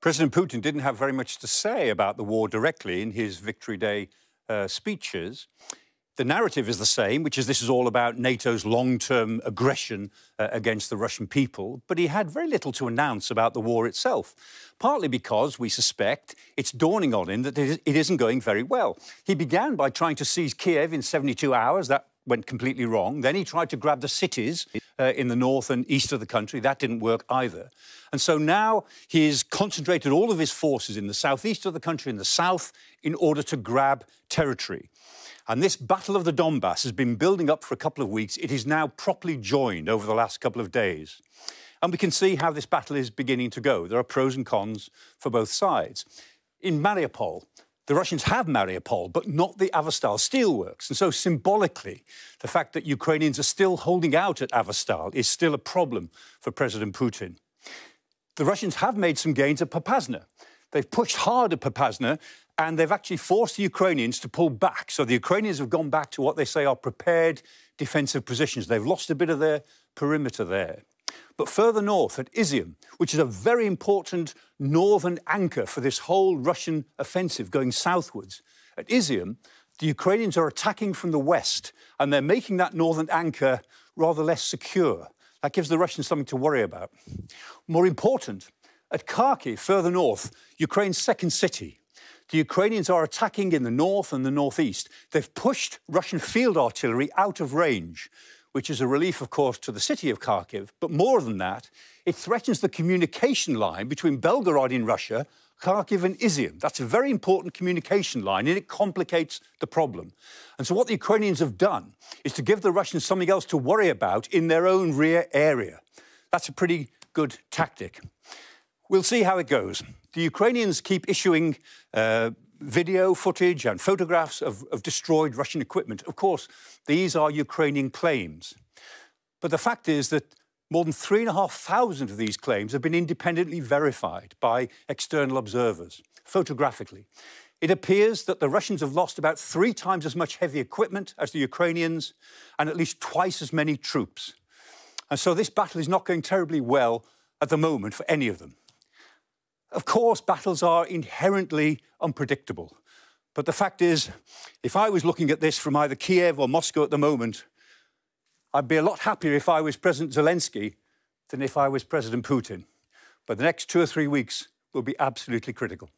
President Putin didn't have very much to say about the war directly in his Victory Day speeches. The narrative is the same, which is this is all about NATO's long-term aggression against the Russian people, but he had very little to announce about the war itself, partly because we suspect it's dawning on him that it isn't going very well. He began by trying to seize Kiev in 72 hours. That went completely wrong. Then he tried to grab the cities in the north and east of the country. That didn't work either. And so now he's concentrated all of his forces in the southeast of the country, in the south, in order to grab territory. And this Battle of the Donbass has been building up for a couple of weeks. It is now properly joined over the last couple of days. And we can see how this battle is beginning to go. There are pros and cons for both sides. In Mariupol, the Russians have Mariupol, but not the Azovstal steelworks. And so symbolically, the fact that Ukrainians are still holding out at Azovstal is still a problem for President Putin. The Russians have made some gains at Popasna. They've pushed hard at Popasna, and they've actually forced the Ukrainians to pull back. So the Ukrainians have gone back to what they say are prepared defensive positions. They've lost a bit of their perimeter there. But further north at Izium, which is a very important northern anchor for this whole Russian offensive going southwards, at Izium, the Ukrainians are attacking from the west, and they're making that northern anchor rather less secure. That gives the Russians something to worry about. More important, at Kharkiv, further north, Ukraine's second city, the Ukrainians are attacking in the north and the northeast. They've pushed Russian field artillery out of range, which is a relief, of course, to the city of Kharkiv. But more than that, it threatens the communication line between Belgorod in Russia, Kharkiv and Izium. That's a very important communication line, and it complicates the problem. And so what the Ukrainians have done is to give the Russians something else to worry about in their own rear area. That's a pretty good tactic. We'll see how it goes. The Ukrainians keep issuing video footage and photographs of destroyed Russian equipment. Of course, these are Ukrainian claims. But the fact is that more than 3,500 of these claims have been independently verified by external observers, photographically. It appears that the Russians have lost about 3 times as much heavy equipment as the Ukrainians and at least twice as many troops. And so this battle is not going terribly well at the moment for any of them. Of course, battles are inherently unpredictable. But the fact is, if I was looking at this from either Kiev or Moscow at the moment, I'd be a lot happier if I was President Zelensky than if I was President Putin. But the next 2 or 3 weeks will be absolutely critical.